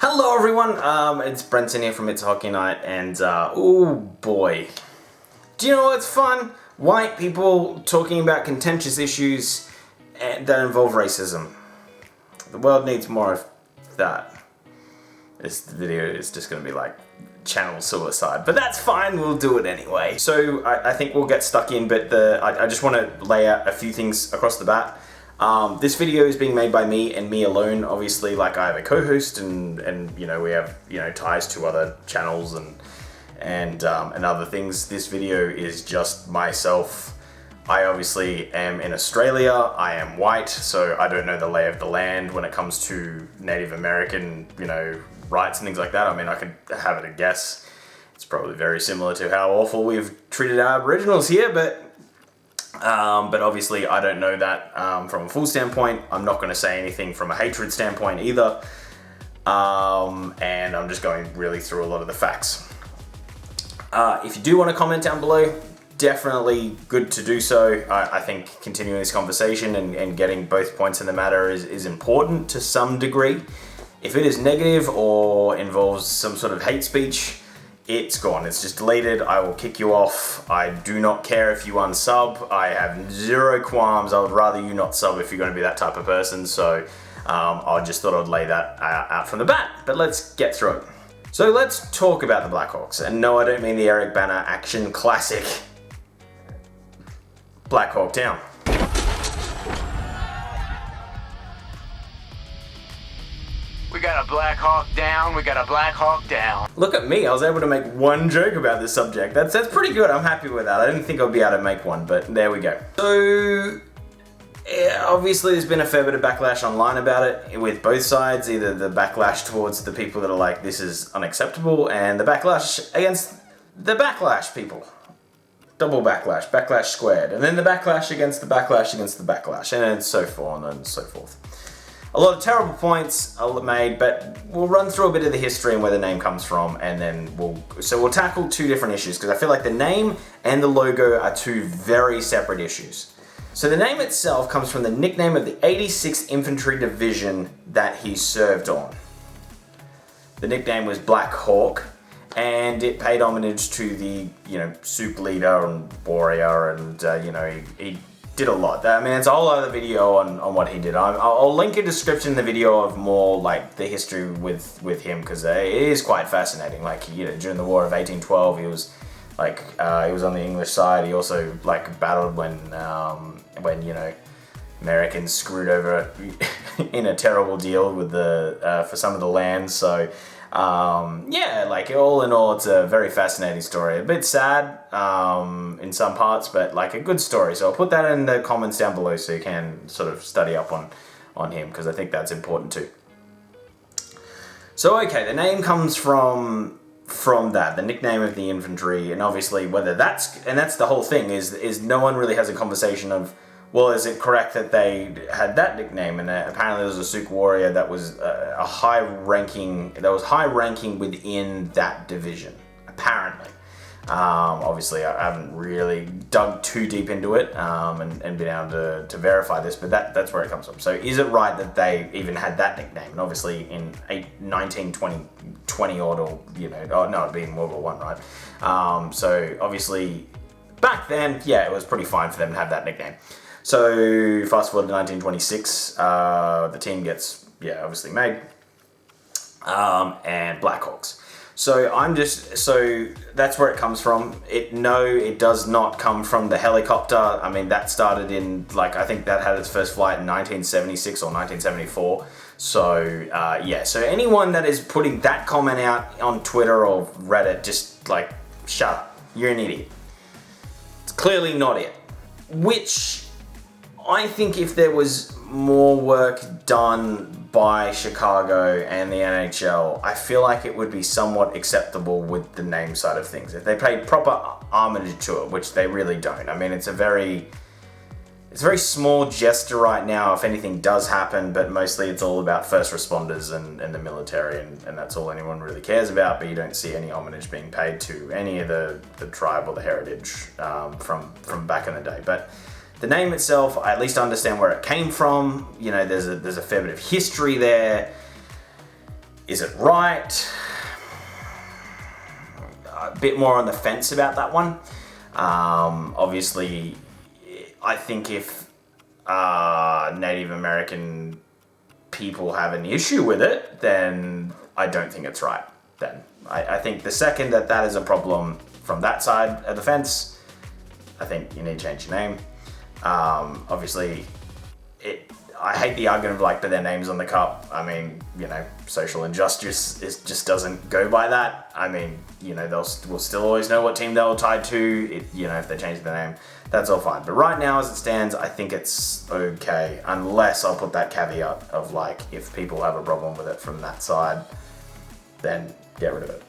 Hello everyone, it's Brenton here from It's a Hockey Night, and oh boy. Do you know what's fun? White people talking about contentious issues that involve racism. The world needs more of that. This video is just going to be like channel suicide, but that's fine, we'll do it anyway. So I think we'll get stuck in, but I just want to lay out a few things across the bat. This video is being made by me and me alone. Obviously, like, I have a co-host and you know, we have, you know, ties to other channels and other things. This video is just myself. I obviously am in Australia. I am white, so I don't know the lay of the land when it comes to Native American, you know, rights and things like that. I mean, I could have it a guess. It's probably very similar to how awful we've treated our Aboriginals here, but obviously I don't know that from a full standpoint. I'm not going to say anything from a hatred standpoint either. And I'm just going really through a lot of the facts. If you do want to comment down below, definitely good to do so. I think continuing this conversation and getting both points in the matter is important to some degree. If it is negative or involves some sort of hate speech, it's gone. It's just deleted. I will kick you off. I do not care if you unsub. I have zero qualms. I would rather you not sub if you're going to be that type of person. So I just thought I'd lay that out from the bat. But let's get through it. So let's talk about the Blackhawks. And no, I don't mean the Eric Bana action classic. Blackhawk down. We got a Blackhawk down, we got a Blackhawk down. Look at me, I was able to make one joke about this subject. That's pretty good, I'm happy with that. I didn't think I'd be able to make one, but there we go. So, yeah, obviously there's been a fair bit of backlash online about it with both sides. Either the backlash towards the people that are like, this is unacceptable, and the backlash against the backlash people. Double backlash, backlash squared. And then the backlash against the backlash against the backlash, and so on and so forth. A lot of terrible points are made, but we'll run through a bit of the history and where the name comes from, and then we'll tackle two different issues, because I feel like the name and the logo are two very separate issues. So the name itself comes from the nickname of the 86th Infantry Division that he served on. The nickname was Black Hawk, and it paid homage to the, you know, soup leader and warrior, and you know, he did a lot. I mean, it's a whole other video on what he did. I'll link a description in the video of more like the history with him, because it is quite fascinating. Like, you know, during the War of 1812, he was like he was on the English side. He also like battled when you know, Americans screwed over in a terrible deal with the for some of the land. So yeah, like, all in all, it's a very fascinating story. A bit sad in some parts, but like a good story. So I'll put that in the comments down below so you can sort of study up on him, because I think that's important too. So okay, the name comes from that, the nickname of the infantry, and obviously whether that's the whole thing is no one really has a conversation of, well, is it correct that they had that nickname? And apparently there was a Sioux warrior that was high ranking within that division, apparently. Obviously, I haven't really dug too deep into it and been able to verify this, but that's where it comes from. So is it right that they even had that nickname? And obviously in 1920 odd, or, you know, oh no, it'd be in World War I, right? So obviously back then, yeah, it was pretty fine for them to have that nickname. So fast forward to 1926, the team gets, yeah, obviously made, and Blackhawks. So that's where it comes from. It does not come from the helicopter. I mean, that started in, like, I think that had its first flight in 1976 or 1974. So yeah, so anyone that is putting that comment out on Twitter or Reddit, just like, shut up. You're an idiot. It's clearly not it. Which, I think if there was more work done by Chicago and the NHL, I feel like it would be somewhat acceptable with the name side of things. If they paid proper homage to it, which they really don't. I mean, it's a very small gesture right now if anything does happen, but mostly it's all about first responders and the military, and that's all anyone really cares about, but you don't see any homage being paid to any of the tribe or the heritage from back in the day. But The name itself, I at least understand where it came from. You know, there's a fair bit of history there. Is it right? A bit more on the fence about that one. Obviously, I think if Native American people have an issue with it, then I don't think it's right. Then I think the second that is a problem from that side of the fence, I think you need to change your name. Obviously, I hate the argument of like, but their name's on the cup. I mean, social injustice just doesn't go by that. I mean, we'll still always know what team they were tied to. If they change the name, that's all fine. But right now, as it stands, I think it's okay, unless I'll put that caveat of like, if people have a problem with it from that side, then get rid of it.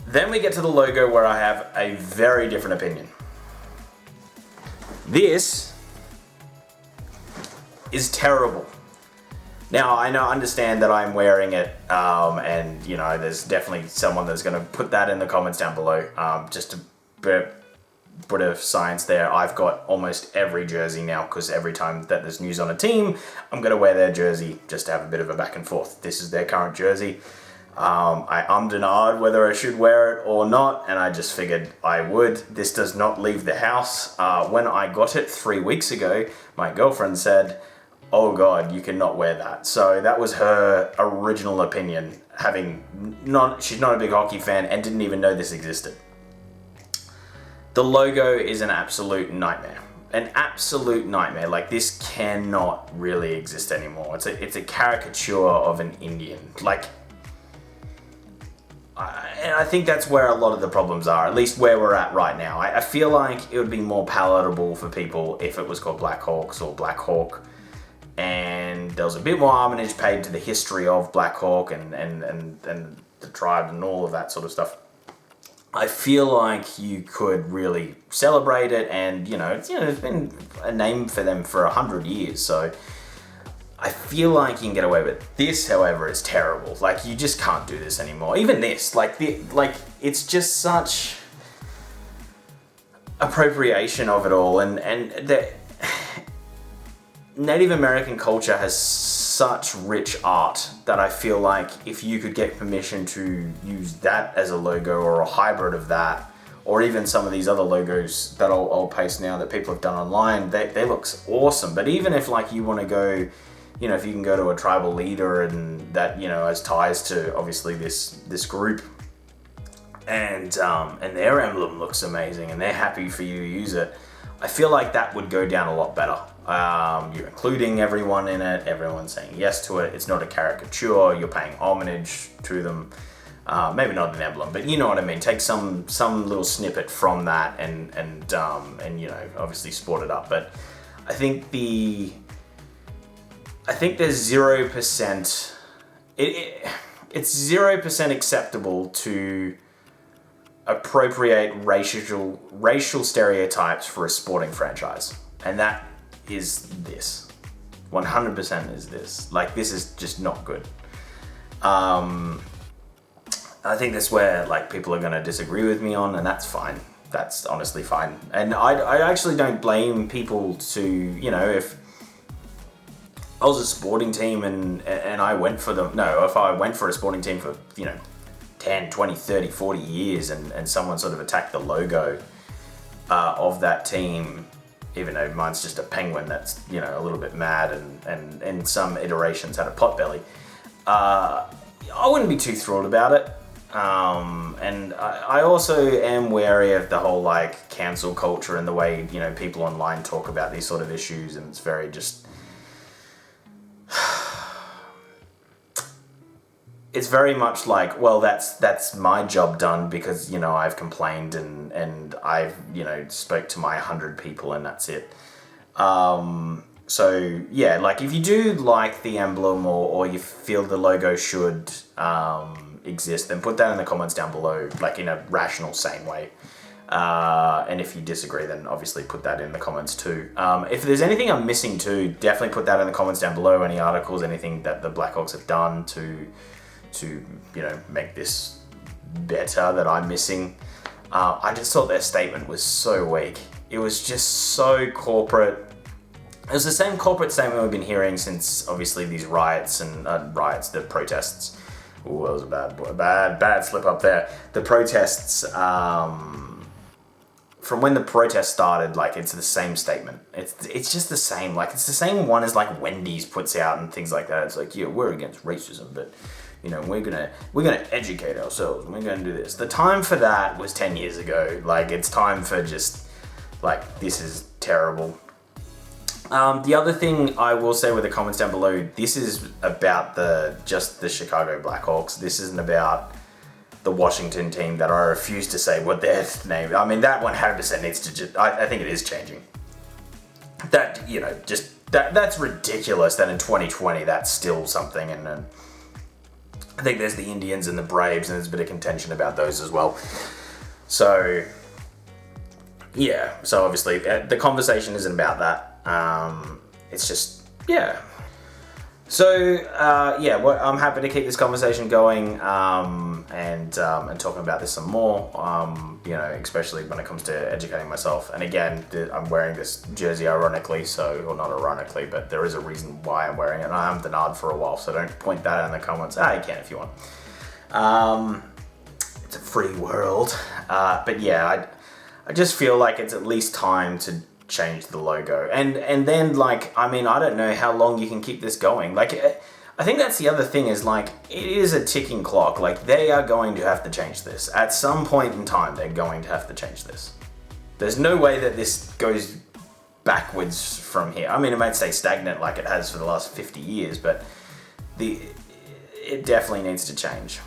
Then we get to the logo, where I have a very different opinion. This is terrible. Now, I understand that I'm wearing it, and there's definitely someone that's going to put that in the comments down below. Just a bit of science there. I've got almost every jersey now, because every time that there's news on a team, I'm going to wear their jersey just to have a bit of a back and forth. This is their current jersey. I ummed and ahed whether I should wear it or not, and I just figured I would. This does not leave the house. When I got it 3 weeks ago, my girlfriend said, "Oh God, you cannot wear that." So that was her original opinion, she's not a big hockey fan and didn't even know this existed. The logo is an absolute nightmare. An absolute nightmare. Like, this cannot really exist anymore. It's a caricature of an Indian. And I think that's where a lot of the problems are, at least where we're at right now. I feel like it would be more palatable for people if it was called Blackhawks or Blackhawk, and there was a bit more homage paid to the history of Blackhawk and the tribe and all of that sort of stuff. I feel like you could really celebrate it, and it's been a name for them for 100 years, so I feel like you can get away with it. This, however, is terrible. Like, you just can't do this anymore. Even this, it's just such appropriation of it all, and the Native American culture has such rich art that I feel like if you could get permission to use that as a logo, or a hybrid of that, or even some of these other logos that I'll paste now that people have done online, they look awesome. But even if you want to go, if you can go to a tribal leader and that has ties to obviously this group, and their emblem looks amazing and they're happy for you to use it, I feel like that would go down a lot better. You're including everyone in it, everyone's saying yes to it, it's not a caricature, you're paying homage to them. Maybe not an emblem, but you know what I mean. Take some little snippet from that and obviously sport it up. But I think there's 0%. It's 0% acceptable to appropriate racial stereotypes for a sporting franchise, and that is this. 100% is this. This is just not good. I think that's where people are going to disagree with me on, and that's fine. That's honestly fine. And I actually don't blame people to, if I was a sporting team and I went for them. No, if I went for a sporting team for, 10, 20, 30, 40 years and someone sort of attacked the logo of that team, even though mine's just a penguin that's, a little bit mad and in some iterations had a potbelly, I wouldn't be too thrilled about it. And I also am wary of the whole cancel culture and the way, people online talk about these sort of issues, and it's very just... It's very much well, that's my job done because, I've complained and I've, spoke to my 100 people and that's it. So yeah, if you do like the emblem or you feel the logo should exist, then put that in the comments down below, in a rational, sane way. And if you disagree, then obviously put that in the comments too. If there's anything I'm missing too, definitely put that in the comments down below. Any articles, anything that the Blackhawks have done to make this better that I'm missing. I just thought their statement was so weak. It was just so corporate. It was the same corporate statement we've been hearing since obviously these the protests. Ooh, that was a bad slip up there. The protests, from when the protests started, like, it's the same statement. It's just the same. Like, it's the same one as like Wendy's puts out and things like that. It's like, yeah, we're against racism, but you know, we're gonna educate ourselves. We're gonna do this. The time for that was 10 years ago. Like, it's time for just like, this is terrible. The other thing I will say with the comments down below, this is about just the Chicago Blackhawks. This isn't about the Washington team that I refuse to say what their name. I mean, that 100% needs to I think it is changing. That, you know, just that's ridiculous that in 2020 that's still something. And I think there's the Indians and the Braves, and there's a bit of contention about those as well. So yeah, so obviously the conversation isn't about that. It's just, yeah. So, yeah, well, I'm happy to keep this conversation going, and talking about this some more, you know, especially when it comes to educating myself. And again, I'm wearing this jersey ironically, or not ironically, but there is a reason why I'm wearing it, and I haven't denied for a while, so don't point that out in the comments. You can if you want. It's a free world. But yeah, I just feel like it's at least time to change the logo, and then, like, I mean, I don't know how long you can keep this going. Like, I think that's the other thing, is like, it is a ticking clock. Like, they are going to have to change this at some point in time. They're going to have to change this. There's no way that this goes backwards from here. I mean, it might stay stagnant like it has for the last 50 years, but it definitely needs to change.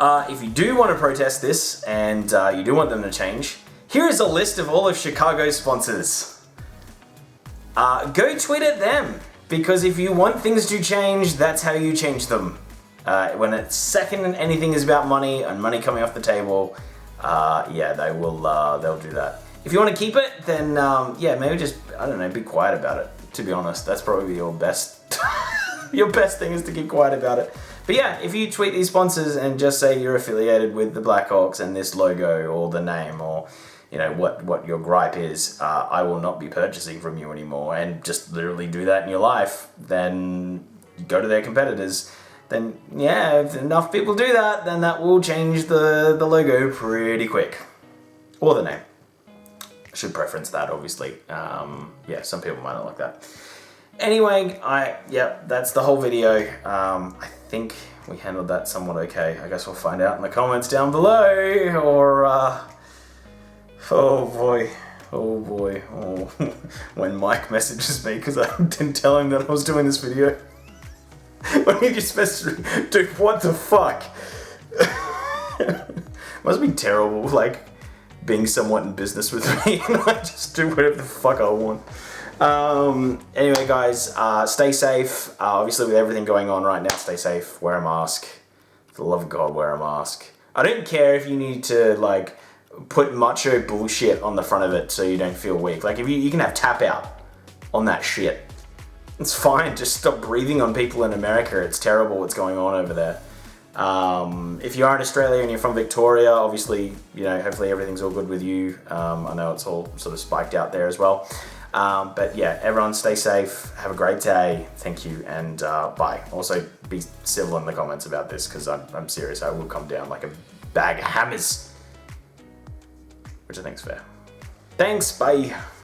If you do want to protest this, and you do want them to change, here is a list of all of Chicago's sponsors. Go tweet at them, because if you want things to change, that's how you change them. When it's second anything is about money and money coming off the table, yeah, they'll do that. If you want to keep it, then yeah, maybe just, I don't know, be quiet about it. To be honest, that's probably your best your best thing, is to keep quiet about it. But yeah, if you tweet these sponsors and just say you're affiliated with the Blackhawks and this logo or the name, or you know, what your gripe is, I will not be purchasing from you anymore, and just literally do that in your life, then go to their competitors, then yeah, if enough people do that, then that will change the logo pretty quick. Or the name. I should preference that, obviously. Yeah, some people might not like that. Anyway, yeah, that's the whole video. I think we handled that somewhat okay. I guess we'll find out in the comments down below, or oh boy, oh, when Mike messages me because I didn't tell him that I was doing this video. When he just messaged me, dude, what the fuck? Must be terrible, like, being somewhat in business with me, and I just do whatever the fuck I want. Anyway, guys, stay safe. Obviously, with everything going on right now, stay safe. Wear a mask. For the love of God, wear a mask. I don't care if you need to, like, put macho bullshit on the front of it so you don't feel weak. Like, if you can have tap out on that shit. It's fine. Just stop breathing on people in America. It's terrible what's going on over there. If you are in Australia and you're from Victoria, obviously, you know, hopefully everything's all good with you. I know it's all sort of spiked out there as well. But yeah, everyone stay safe. Have a great day. Thank you, and bye. Also, be civil in the comments about this, because I'm serious. I will come down like a bag of hammers, which I think is fair. Thanks, bye.